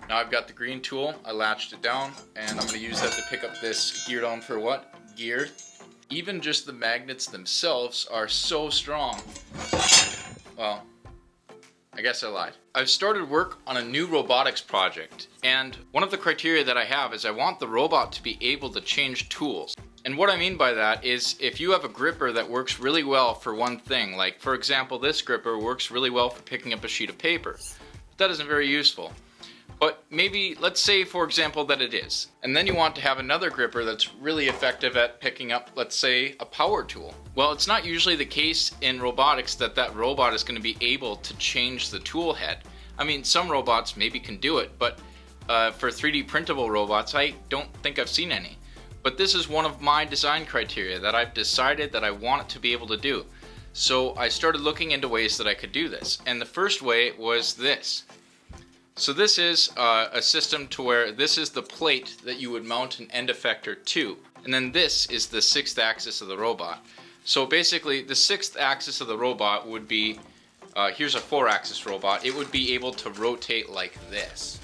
Now I've got the green tool, I latched it down, and I'm going to use that to pick up this gear down for what? Gear. Even just the magnets themselves are so strong. Well, I guess I lied. I've started work on a new robotics project, and one of the criteria that I have is I want the robot to be able to change tools. And what I mean by that is if you have a gripper that works really well for one thing, like for example this gripper works really well for picking up a sheet of paper, but that isn't very useful. But maybe, let's say for example that it is. And then you want to have another gripper that's really effective at picking up, let's say, a power tool. Well, it's not usually the case in robotics that that robot is going to be able to change the tool head. I mean, some robots maybe can do it, but for 3D printable robots, I don't think I've seen any. But this is one of my design criteria that I've decided that I want it to be able to do. So I started looking into ways that I could do this. And the first way was this. So this is a system to where this is the plate that you would mount an end effector to. And then this is the 6th axis of the robot. So basically the 6th axis of the robot would be, here's a 4-axis robot, it would be able to rotate like this.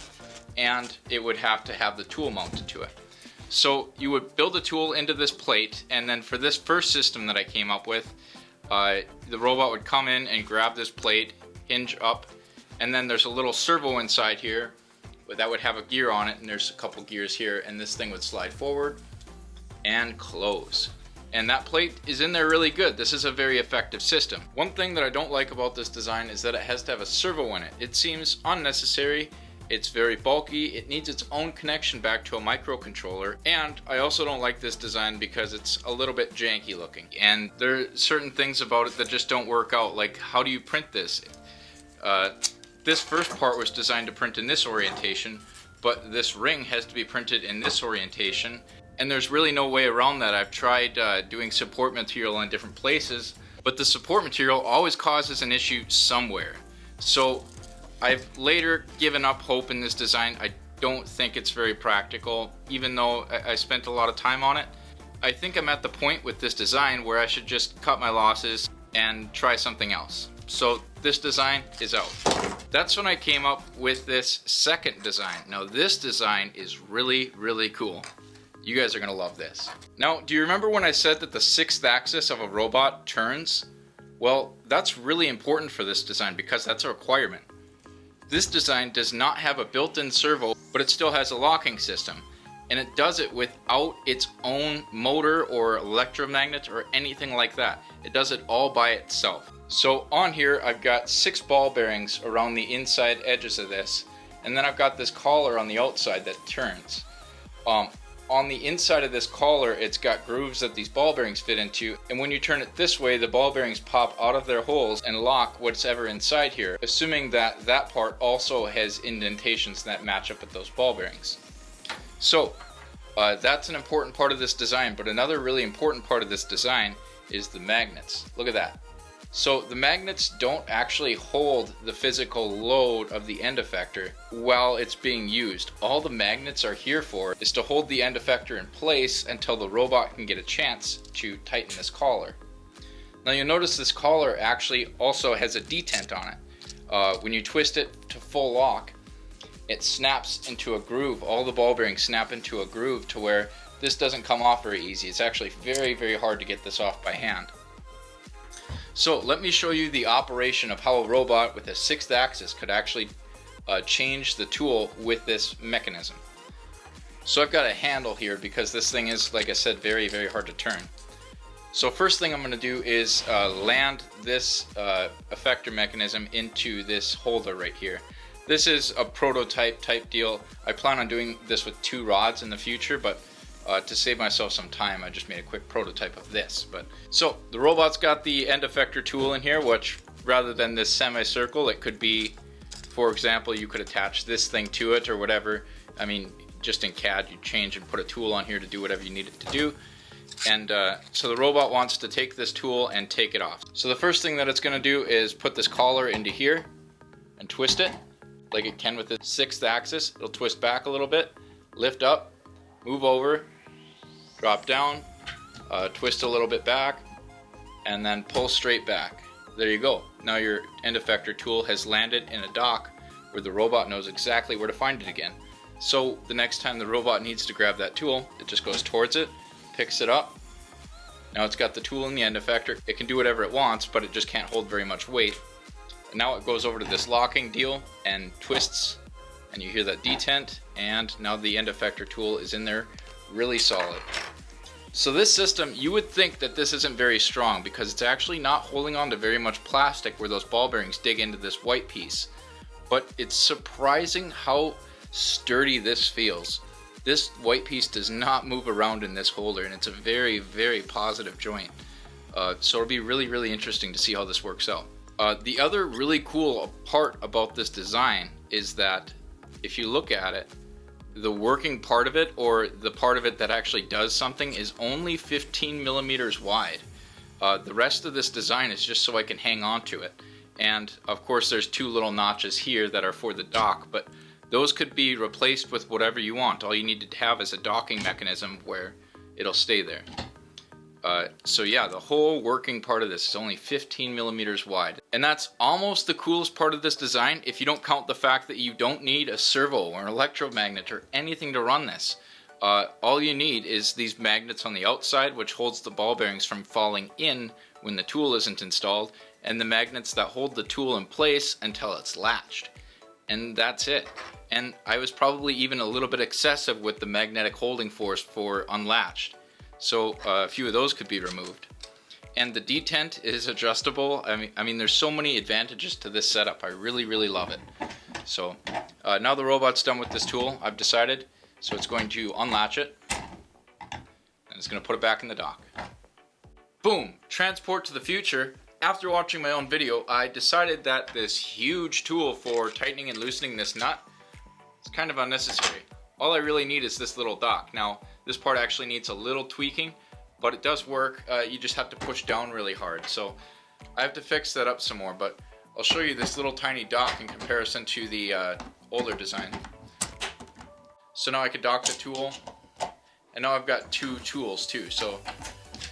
And it would have to have the tool mounted to it. So you would build a tool into this plate, and then for this first system that I came up with, the robot would come in and grab this plate, hinge up, and then there's a little servo inside here that would have a gear on it, and there's a couple gears here, and this thing would slide forward and close. And that plate is in there really good. This is a very effective system. One thing that I don't like about this design is that it has to have a servo in it. It seems unnecessary. It's very bulky, it needs its own connection back to a microcontroller, and I also don't like this design because it's a little bit janky looking. And there are certain things about it that just don't work out, like how do you print this? This first part was designed to print in this orientation, but this ring has to be printed in this orientation, and there's really no way around that. I've tried doing support material in different places, but the support material always causes an issue somewhere. So I've later given up hope in this design. I don't think it's very practical, even though I spent a lot of time on it. I think I'm at the point with this design where I should just cut my losses and try something else. So this design is out. That's when I came up with this second design. Now this design is really, really cool. You guys are gonna love this. Now, do you remember when I said that the 6th axis of a robot turns? Well, that's really important for this design because that's a requirement. This design does not have a built-in servo, but it still has a locking system. And it does it without its own motor or electromagnet or anything like that. It does it all by itself. So on here I've got 6 ball bearings around the inside edges of this, and then I've got this collar on the outside that turns. On the inside of this collar it's got grooves that these ball bearings fit into, and when you turn it this way the ball bearings pop out of their holes and lock whatever inside here, assuming that that part also has indentations that match up with those ball bearings. So that's an important part of this design, but another really important part of this design is the magnets. Look at that. So the magnets don't actually hold the physical load of the end effector while it's being used. All the magnets are here for is to hold the end effector in place until the robot can get a chance to tighten this collar. Now you'll notice this collar actually also has a detent on it. When you twist it to full lock, it snaps into a groove. All the ball bearings snap into a groove to where this doesn't come off very easy. It's actually very, very hard to get this off by hand. So let me show you the operation of how a robot with a 6th axis could actually change the tool with this mechanism. So I've got a handle here because this thing is, like I said, very, very hard to turn. So first thing I'm going to do is land this effector mechanism into this holder right here. This is a prototype type deal. I plan on doing this with 2 rods in the future, but to save myself some time I just made a quick prototype of this. So the robot's got the end effector tool in here, which rather than this semicircle, it could be, for example, you could attach this thing to it or whatever. I mean, just in CAD you change and put a tool on here to do whatever you need it to do. And so the robot wants to take this tool and take it off. So the first thing that it's going to do is put this collar into here and twist it like it can with the 6th axis. It'll twist back a little bit, lift up, move over, drop down, twist a little bit back, and then pull straight back. There you go. Now your end effector tool has landed in a dock where the robot knows exactly where to find it again. So the next time the robot needs to grab that tool, it just goes towards it, picks it up. Now it's got the tool in the end effector. It can do whatever it wants, but it just can't hold very much weight. And now it goes over to this locking deal and twists, and you hear that detent, and now the end effector tool is in there really solid. So this system, you would think that this isn't very strong because it's actually not holding on to very much plastic where those ball bearings dig into this white piece. But it's surprising how sturdy this feels. This white piece does not move around in this holder, and it's a very, very positive joint. So it'll be really, really interesting to see how this works out. The other really cool part about this design is that if you look at it, the working part of it, or the part of it that actually does something, is only 15 millimeters wide. The rest of this design is just so I can hang on to it. And of course there's two little notches here that are for the dock, but those could be replaced with whatever you want. All you need to have is a docking mechanism where it'll stay there. So yeah, the whole working part of this is only 15 millimeters wide. And that's almost the coolest part of this design if you don't count the fact that you don't need a servo or an electromagnet or anything to run this. All you need is these magnets on the outside, which holds the ball bearings from falling in when the tool isn't installed, and the magnets that hold the tool in place until it's latched. And that's it. And I was probably even a little bit excessive with the magnetic holding force for unlatched. So a few of those could be removed. And the detent is adjustable. I mean, there's so many advantages to this setup. I really, really love it. So now the robot's done with this tool, I've decided. So it's going to unlatch it, and it's going to put it back in the dock. Boom! Transport to the future. After watching my own video, I decided that this huge tool for tightening and loosening this nut is kind of unnecessary. All I really need is this little dock. Now, this part actually needs a little tweaking, but it does work. You just have to push down really hard. So I have to fix that up some more, but I'll show you this little tiny dock in comparison to the older design. So now I can dock the tool, and now I've got two tools too. So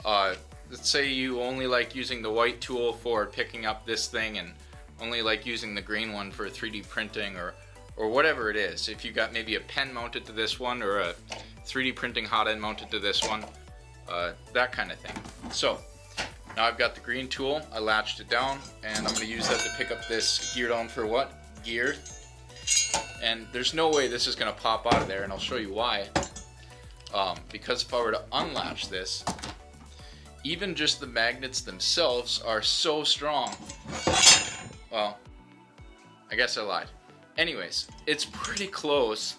let's say you only like using the white tool for picking up this thing and only like using the green one for 3D printing or whatever it is. If you got maybe a pen mounted to this one or a 3D printing hot end mounted to this one, that kind of thing. So now I've got the green tool, I latched it down, and I'm going to use that to pick up this gear down for what? Gear. And there's no way this is going to pop out of there, and I'll show you why. Because if I were to unlatch this, even just the magnets themselves are so strong. Well, I guess I lied. Anyways, it's pretty close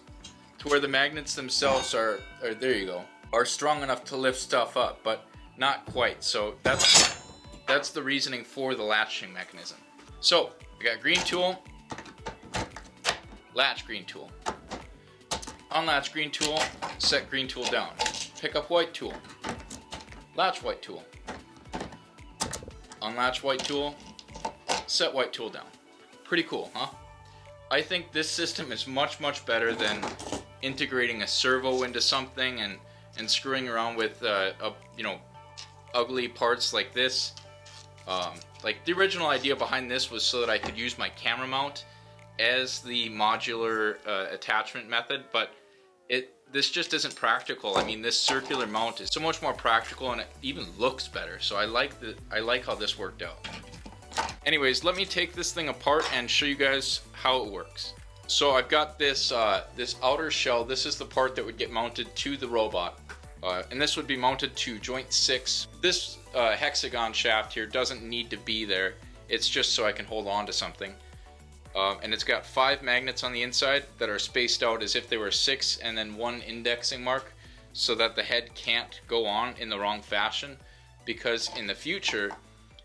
to where the magnets themselves are there you go, are strong enough to lift stuff up, but not quite. So that's the reasoning for the latching mechanism. So I got green tool, latch green tool, unlatch green tool, set green tool down, pick up white tool, latch white tool, unlatch white tool, set white tool down. Pretty cool, huh? I think this system is much, much better than integrating a servo into something and screwing around with you know, ugly parts like this. Like the original idea behind this was so that I could use my camera mount as the modular attachment method, but this just isn't practical. I mean, this circular mount is so much more practical, and it even looks better. So I like how this worked out. Anyways, let me take this thing apart and show you guys how it works. So I've got this this outer shell. This is the part that would get mounted to the robot, and this would be mounted to joint 6. This hexagon shaft here doesn't need to be there. It's just so I can hold on to something. And it's got 5 magnets on the inside that are spaced out as if they were 6 and then 1 indexing mark, so that the head can't go on in the wrong fashion, because in the future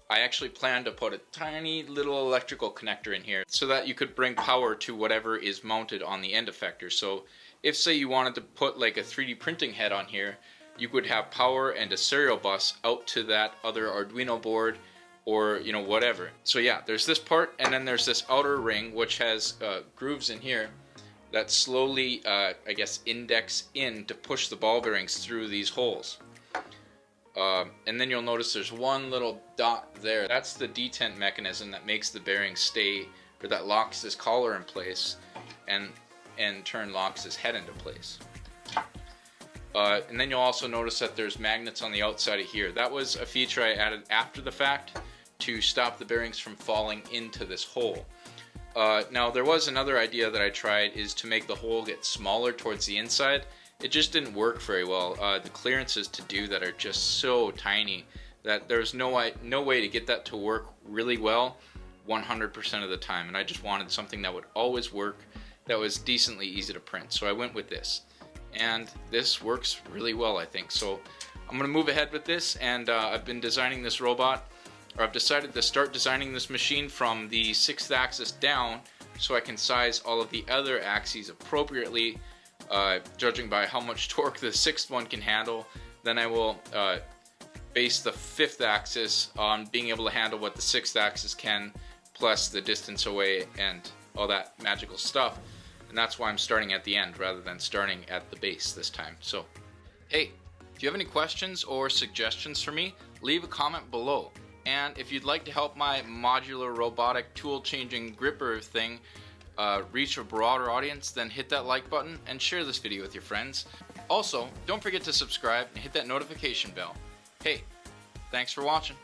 I actually plan to put a tiny little electrical connector in here so that you could bring power to whatever is mounted on the end effector. So if, say, you wanted to put like a 3D printing head on here, you could have power and a serial bus out to that other Arduino board, or you know, whatever. So yeah, there's this part, and then there's this outer ring which has grooves in here that slowly I guess index in to push the ball bearings through these holes. And then you'll notice there's one little dot there. That's the detent mechanism that makes the bearings stay or that locks this collar in place, and in turn locks his head into place. And then you'll also notice that there's magnets on the outside of here. That was a feature I added after the fact to stop the bearings from falling into this hole. Now there was another idea that I tried, is to make the hole get smaller towards the inside. It just didn't work very well. The clearances to do that are just so tiny that there's no way to get that to work really well 100% of the time, and I just wanted something that would always work, that was decently easy to print. So I went with this, and this works really well, I think. So I'm gonna move ahead with this, and I've been designing this robot, or I've decided to start designing this machine from the 6th axis down so I can size all of the other axes appropriately, judging by how much torque the 6th one can handle. Then I will base the 5th axis on being able to handle what the 6th axis can, plus the distance away and all that magical stuff. And that's why I'm starting at the end rather than starting at the base this time. So, hey, if you have any questions or suggestions for me, leave a comment below. And if you'd like to help my modular robotic tool changing gripper thing reach a broader audience, then hit that like button and share this video with your friends. Also, don't forget to subscribe and hit that notification bell. Hey, thanks for watching.